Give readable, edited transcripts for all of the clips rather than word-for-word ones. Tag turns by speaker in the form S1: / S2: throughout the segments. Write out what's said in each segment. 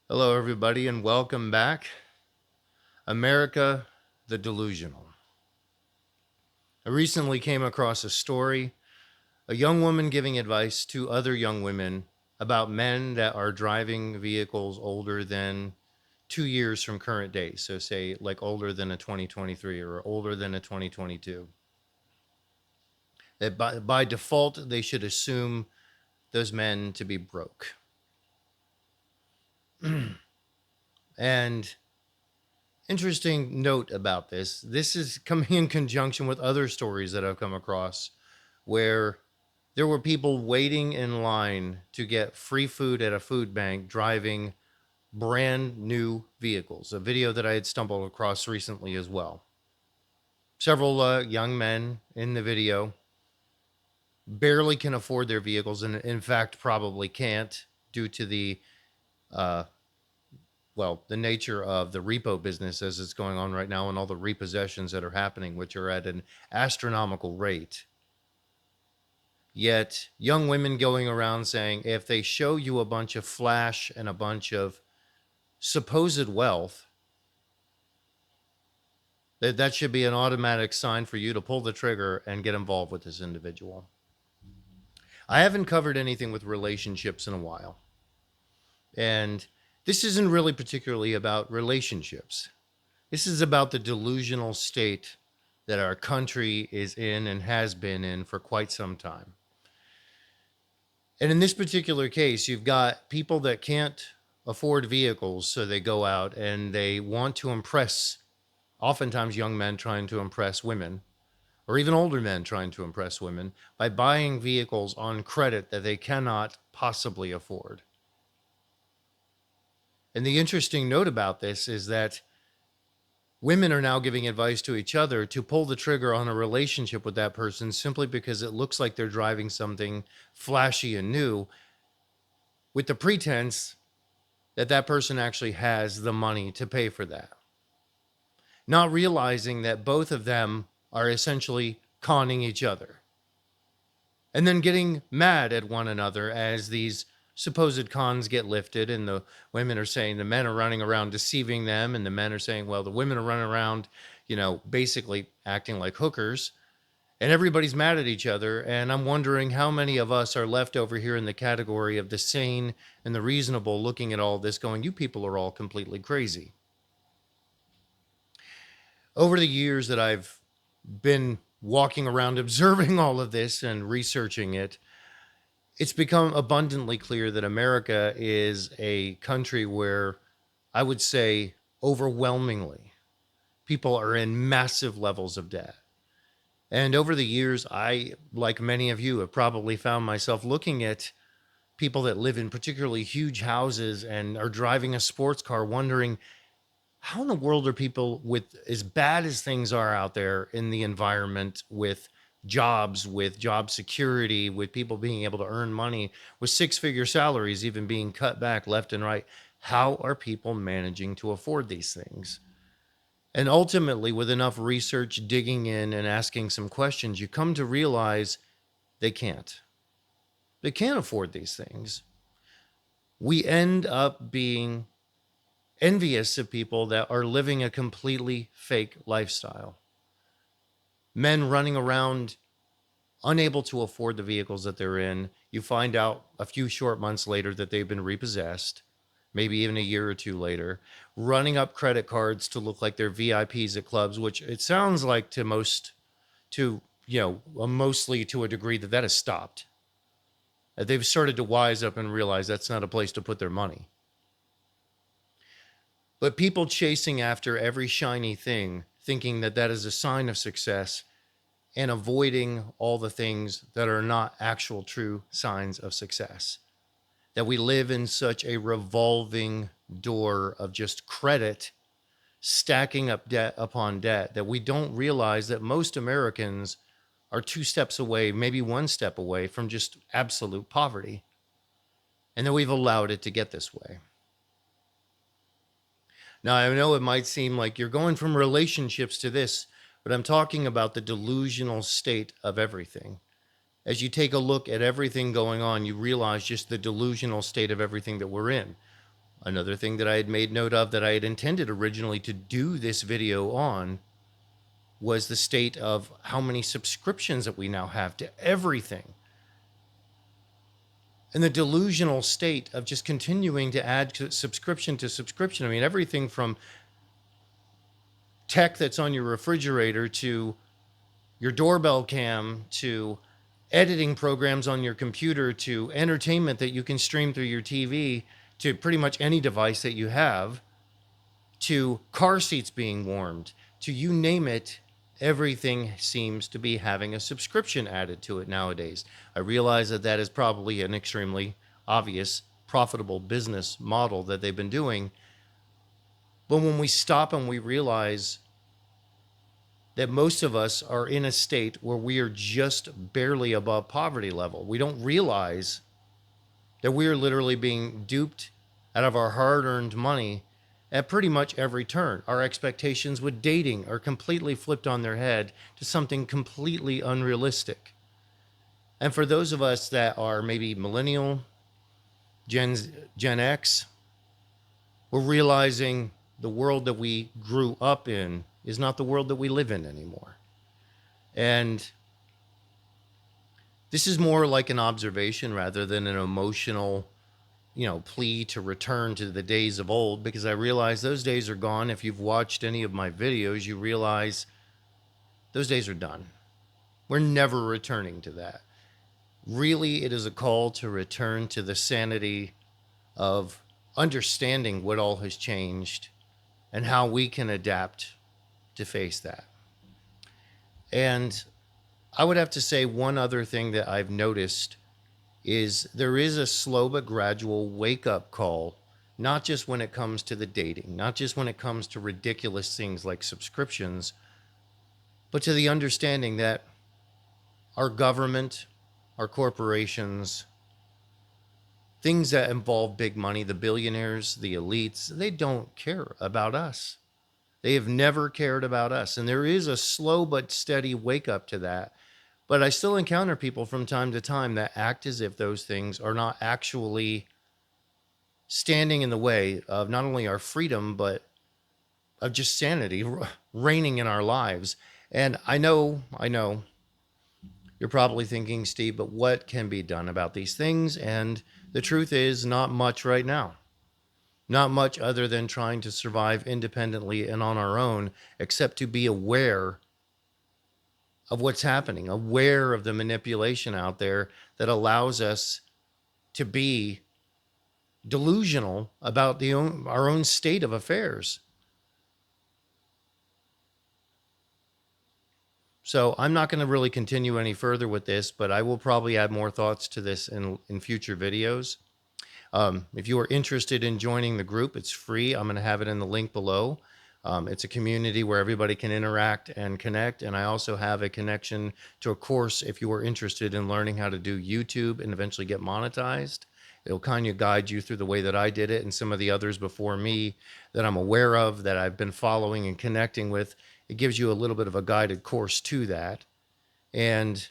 S1: Hello, everybody, and welcome back. America, the Delusional. I recently came across a story, a young woman giving advice to other young women about men that are driving vehicles older than 2 years from current date. So, say, like older than a 2023 or older than a 2022. That by default, they should assume those men to be broke. And interesting note about this is coming in conjunction with other stories that I've come across where there were people waiting in line to get free food at a food bank driving brand new vehicles. A video that I had stumbled across recently as well. Several young men in the video barely can afford their vehicles, and in fact, probably can't due to uh, the nature of the repo business as it's going on right now and all the repossessions that are happening, which are at an astronomical rate. Yet, young women going around saying if they show you a bunch of flash and a bunch of supposed wealth, that should be an automatic sign for you to pull the trigger and get involved with this individual. I haven't covered anything with relationships in a while. And this isn't really particularly about relationships. This is about the delusional state that our country is in and has been in for quite some time. And in this particular case, you've got people that can't afford vehicles, so they go out and they want to impress, oftentimes young men trying to impress women, or even older men trying to impress women, by buying vehicles on credit that they cannot possibly afford. And the interesting note about this is that women are now giving advice to each other to pull the trigger on a relationship with that person simply because it looks like they're driving something flashy and new, with the pretense that that person actually has the money to pay for that. Not realizing that both of them are essentially conning each other. And then getting mad at one another as these supposed cons get lifted, and the women are saying the men are running around deceiving them, and the men are saying, well, the women are running around, basically acting like hookers, and everybody's mad at each other. And I'm wondering how many of us are left over here in the category of the sane and the reasonable, looking at all this going, you people are all completely crazy. Over the years that I've been walking around observing all of this and researching it, it's become abundantly clear that America is a country where I would say overwhelmingly people are in massive levels of debt. And over the years, I, like many of you, have probably found myself looking at people that live in particularly huge houses and are driving a sports car, wondering how in the world are people, with as bad as things are out there in the environment, with jobs, with job security, with people being able to earn money, with six-figure salaries even being cut back left and right, how are people managing to afford these things? And ultimately, with enough research, digging in and asking some questions, you come to realize they can't. They can't afford these things. We end up being envious of people that are living a completely fake lifestyle. Men running around unable to afford the vehicles that they're in. You find out a few short months later that they've been repossessed, maybe even a year or two later, running up credit cards to look like they're VIPs at clubs, which it sounds like mostly to a degree that has stopped. They've started to wise up and realize that's not a place to put their money. But people chasing after every shiny thing, thinking that that is a sign of success, and avoiding all the things that are not actual true signs of success. That we live in such a revolving door of just credit, stacking up debt upon debt, that we don't realize that most Americans are two steps away, maybe one step away from just absolute poverty, and that we've allowed it to get this way. Now, I know it might seem like you're going from relationships to this, but I'm talking about the delusional state of everything. As you take a look at everything going on, you realize just the delusional state of everything that we're in. Another thing that I had made note of that I had intended originally to do this video on was the state of how many subscriptions that we now have to everything. And the delusional state of just continuing to add subscription to subscription. I mean, everything from tech that's on your refrigerator to your doorbell cam to editing programs on your computer to entertainment that you can stream through your TV to pretty much any device that you have to car seats being warmed to you name it. Everything seems to be having a subscription added to it nowadays. I realize that that is probably an extremely obvious, profitable business model that they've been doing. But when we stop and we realize that most of us are in a state where we are just barely above poverty level, we don't realize that we are literally being duped out of our hard-earned money at pretty much every turn. Our expectations with dating are completely flipped on their head to something completely unrealistic. And for those of us that are maybe millennial, Gen X, we're realizing the world that we grew up in is not the world that we live in anymore. And this is more like an observation rather than an emotional plea to return to the days of old, because I realize those days are gone. If you've watched any of my videos, you realize those days are done. We're never returning to that. Really, it is a call to return to the sanity of understanding what all has changed and how we can adapt to face that. And I would have to say one other thing that I've noticed is there is a slow but gradual wake-up call, not just when it comes to the dating, not just when it comes to ridiculous things like subscriptions, but to the understanding that our government, our corporations, things that involve big money, the billionaires, the elites, they don't care about us. They have never cared about us. And there is a slow but steady wake-up to that. But I still encounter people from time to time that act as if those things are not actually standing in the way of not only our freedom, but of just sanity reigning in our lives. And I know you're probably thinking, Steve, but what can be done about these things? And the truth is not much right now. Not much other than trying to survive independently and on our own, except to be aware of what's happening, aware of the manipulation out there that allows us to be delusional about our own state of affairs. So I'm not going to really continue any further with this, but I will probably add more thoughts to this in future videos. If you are interested in joining the group, it's free. I'm going to have it in the link below. It's a community where everybody can interact and connect. And I also have a connection to a course if you are interested in learning how to do YouTube and eventually get monetized. It'll kind of guide you through the way that I did it and some of the others before me that I'm aware of, that I've been following and connecting with. It gives you a little bit of a guided course to that. And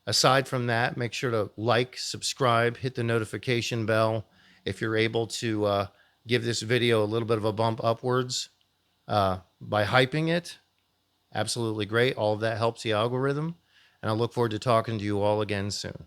S1: aside from that, make sure to like, subscribe, hit the notification bell. If you're able to give this video a little bit of a bump upwards, by hyping it, absolutely great. All of that helps the algorithm. And I look forward to talking to you all again soon.